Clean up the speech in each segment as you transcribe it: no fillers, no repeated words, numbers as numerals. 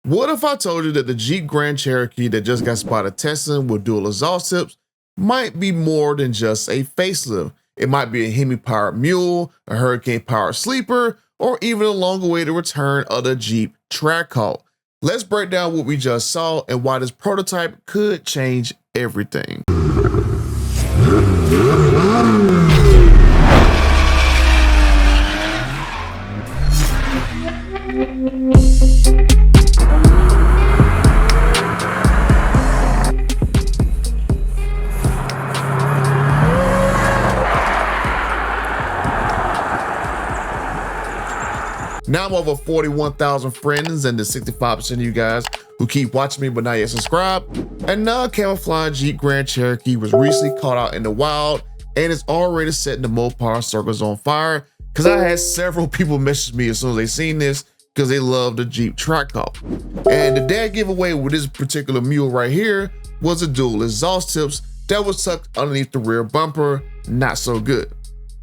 What if I told you that the Jeep Grand Cherokee that just got spotted testing with dual exhaust tips might be more than just a facelift? It might be a Hemi-powered Mule, a Hurricane-powered sleeper, or even a long-awaited return of the Jeep Trackhawk. Let's break down what we just saw and why this prototype could change everything. Now I'm over 41,000 friends and the 65% of you guys who keep watching me but not yet subscribed. And now camouflage Jeep Grand Cherokee was recently caught out in the wild and is already setting the Mopar circles on fire, because I had several people message me as soon as they seen this because they love the Jeep Trackhawk. And the dad giveaway with this particular mule right here was a dual exhaust tips that was tucked underneath the rear bumper. Not so good.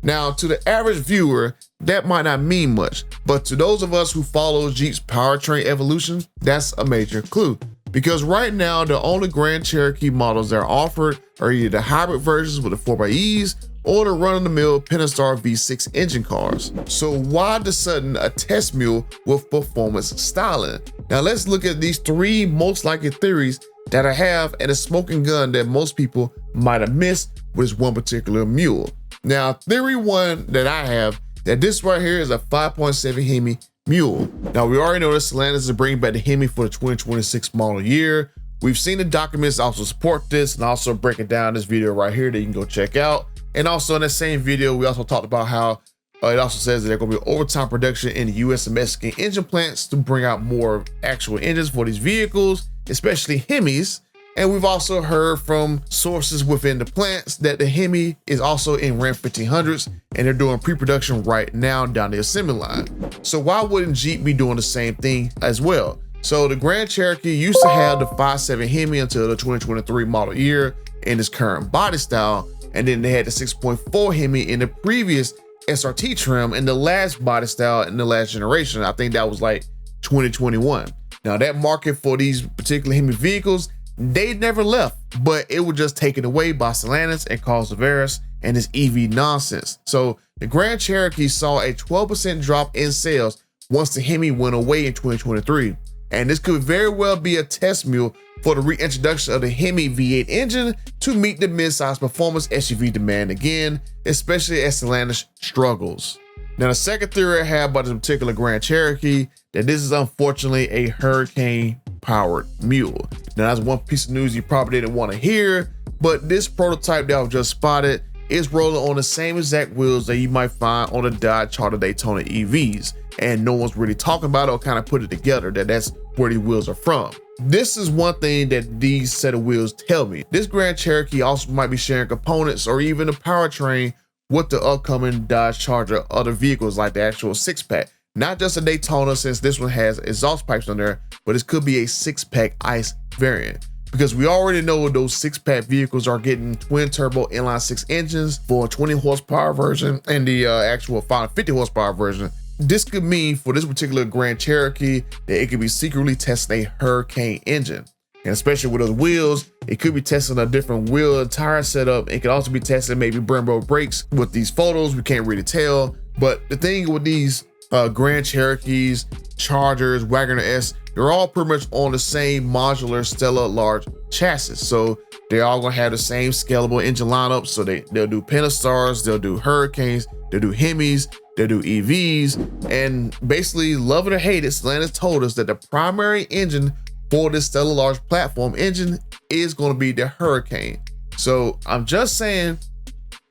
Now, to the average viewer, that might not mean much, but to those of us who follow Jeep's powertrain evolution, that's a major clue. Because right now, the only Grand Cherokee models that are offered are either the hybrid versions with the 4xEs or the run-of-the-mill Pentastar V6 engine cars. So why the sudden a test mule with performance styling? Now let's look at these three most likely theories that I have and a smoking gun that most people might have missed with this one particular mule. Now, theory one that I have, that this right here is a 5.7 Hemi Mule. Now, we already know that Stellantis is bringing back the Hemi for the 2026 model year. We've seen the documents also support this and also breaking down this video right here that you can go check out. And also in that same video, we also talked about how it also says that they're going to be overtime production in the US and Mexican engine plants to bring out more actual engines for these vehicles, especially Hemis. And we've also heard from sources within the plants that the Hemi is also in Ram 1500s and they're doing pre-production right now down the assembly line. So why wouldn't Jeep be doing the same thing as well? So the Grand Cherokee used to have the 5.7 Hemi until the 2023 model year in its current body style. And then they had the 6.4 Hemi in the previous SRT trim in the last body style in the last generation. I think that was like 2021. Now that market for these particular Hemi vehicles, they never left, but it was just taken away by Stellantis and Carl Tavares and his EV nonsense. So the Grand Cherokee saw a 12% drop in sales once the Hemi went away in 2023. And this could very well be a test mule for the reintroduction of the Hemi V8 engine to meet the mid-size performance SUV demand again, especially as Stellantis struggles. Now, the second theory I have about this particular Grand Cherokee, that this is unfortunately a Hurricane-powered mule. Now, that's one piece of news you probably didn't want to hear, but this prototype that I've just spotted is rolling on the same exact wheels that you might find on the Dodge Charger Daytona EVs. And no one's really talking about it or kind of put it together that that's where these wheels are from. This is one thing that these set of wheels tell me. This Grand Cherokee also might be sharing components or even a powertrain with the upcoming Dodge Charger other vehicles like the actual Sixpack. Not just a Daytona, since this one has exhaust pipes on there, but this could be a Sixpack ICE variant. Because we already know those Sixpack vehicles are getting twin turbo inline six engines for a 20 horsepower version and the actual 550 horsepower version. This could mean for this particular Grand Cherokee that it could be secretly testing a Hurricane engine. And especially with those wheels, it could be testing a different wheel and tire setup. It could also be testing maybe Brembo brakes. With these photos, we can't really tell. But the thing with these Grand Cherokees, Chargers, Wagoner S, they're all pretty much on the same modular Stella large chassis. So they're all gonna have the same scalable engine lineup. So they'll do Pentastars, they'll do Hurricanes, they'll do Hemis, they'll do EVs. And basically, love it or hate it, Stellantis told us that the primary engine for this Stella large platform engine is going to be the Hurricane. So I'm just saying,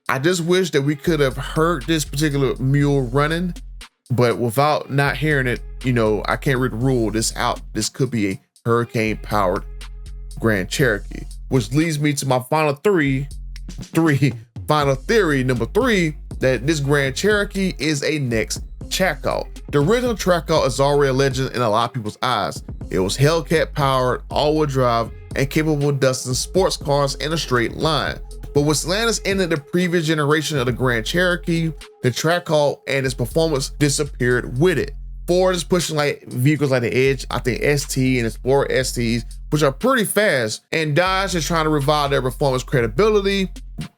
I just wish that we could have heard this particular mule running, but without not hearing it, you know, I can't really rule this out. This could be a Hurricane powered Grand Cherokee, which leads me to my final theory number three, that this Grand Cherokee is a next Trackhawk. The original Trackhawk is already a legend in a lot of people's eyes. It was Hellcat powered, all-wheel drive, and capable of dusting sports cars in a straight line. But when Stellantis ended the previous generation of the Grand Cherokee, the Trackhawk and its performance disappeared with it. Ford is pushing like vehicles like the Edge, I think ST and Explorer STs, which are pretty fast. And Dodge is trying to revive their performance credibility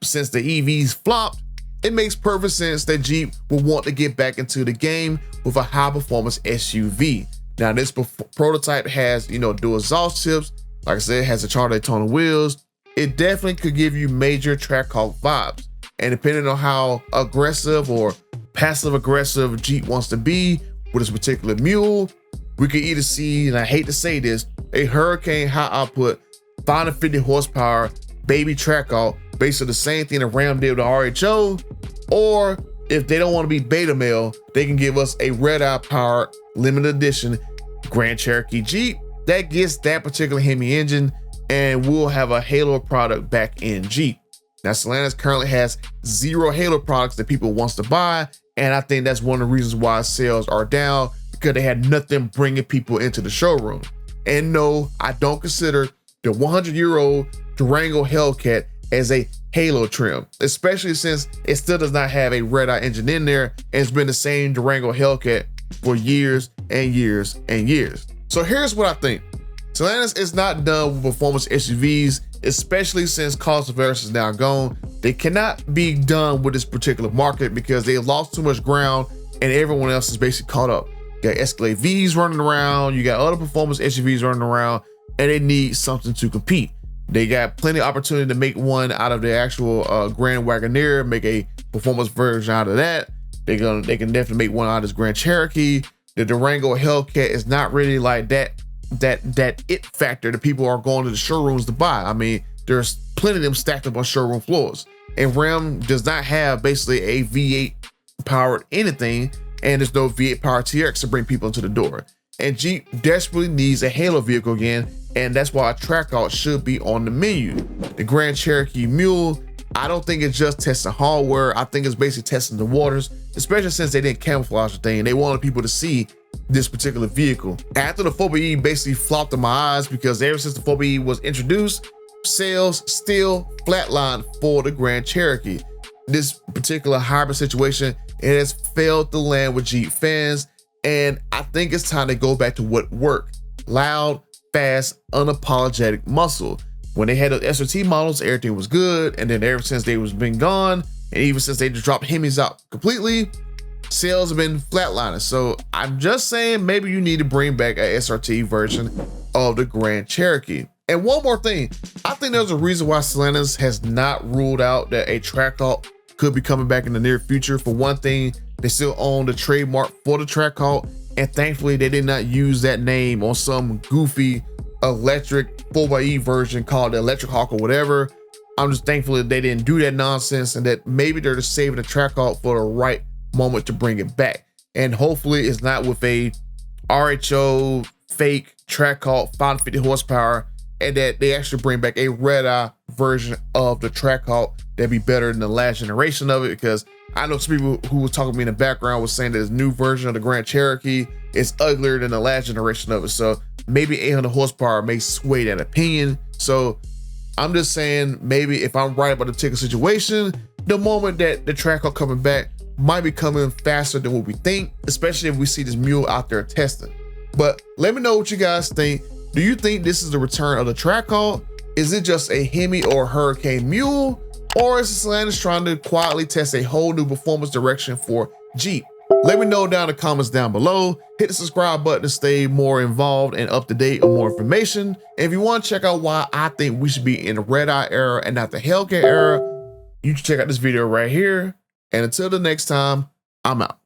since the EVs flopped. It makes perfect sense that Jeep will want to get back into the game with a high performance SUV. Now this prototype has, dual exhaust tips. Like I said, it has the Charger Daytona wheels. It definitely could give you major Trackhawk vibes. And depending on how aggressive or passive aggressive Jeep wants to be with this particular mule, we could either see, and I hate to say this, a Hurricane high output 550 horsepower baby Trackhawk based on the same thing that Ram did with the RHO, or if they don't want to be beta male, they can give us a red-eye powered limited edition Grand Cherokee Jeep that gets that particular Hemi engine, and we'll have a Halo product back in Jeep. Now, Stellantis currently has 0 Halo products that people wants to buy, and I think that's one of the reasons why sales are down, because they had nothing bringing people into the showroom. And no, I don't consider the 100-year-old Durango Hellcat as a Halo trim, especially since it still does not have a red-eye engine in there, and it's been the same Durango Hellcat for years and years and years. So here's what I think. Stellantis is not done with performance SUVs, especially since cost of is now gone. They cannot be done with this particular market because they lost too much ground and everyone else is basically caught up. You got Escalade Vs running around, you got other performance SUVs running around, and they need something to compete. They got plenty of opportunity to make one out of the actual Grand Wagoneer, make a performance version out of that. They can definitely make one out of this Grand Cherokee. The Durango Hellcat is not really like that it factor that people are going to the showrooms to buy. I mean, there's plenty of them stacked up on showroom floors. And Ram does not have basically a V8 powered anything, and there's no V8 powered TRX to bring people into the door. And Jeep desperately needs a Halo vehicle again, and that's why a Trackhawk should be on the menu. The Grand Cherokee Mule, I don't think it's just testing hardware. I think it's basically testing the waters, especially since they didn't camouflage the thing. They wanted people to see this particular vehicle. After the 4xe basically flopped in my eyes, because ever since the 4xe was introduced, sales still flatlined for the Grand Cherokee. This particular hybrid situation, it has failed to land with Jeep fans, and I think it's time to go back to what worked. Loud, fast, unapologetic muscle. When they had the SRT models, everything was good, and then ever since they was been gone, and even since they just dropped Hemis out completely, sales have been flatlining. So I'm just saying, maybe you need to bring back a SRT version of the Grand Cherokee. And one more thing, I think there's a reason why Stellantis has not ruled out that a Trackhawk could be coming back in the near future. For one thing, they still own the trademark for the Trackhawk, and thankfully they did not use that name on some goofy electric 4xe version called the Electric Hawk or whatever. I'm just thankful that they didn't do that nonsense, and that maybe they're just saving the Trackhawk for the right moment to bring it back. And hopefully it's not with a RHO fake Trackhawk 550 horsepower, and that they actually bring back a red-eye version of the Trackhawk that'd be better than the last generation of it. Because I know some people who were talking to me in the background was saying that this new version of the Grand Cherokee is uglier than the last generation of it. So maybe 800 horsepower may sway that opinion. So I'm just saying, maybe if I'm right about the particular situation, the moment that the Trackhawk coming back might be coming faster than what we think, especially if we see this mule out there testing. But let me know what you guys think. Do you think this is the return of the Trackhawk? Is it just a Hemi or Hurricane Mule? Or is Stellantis trying to quietly test a whole new performance direction for Jeep? Let me know down in the comments down below. Hit the subscribe button to stay more involved and up to date on more information. And if you want to check out why I think we should be in the red-eye era and not the Hellcat era, you can check out this video right here. And until the next time, I'm out.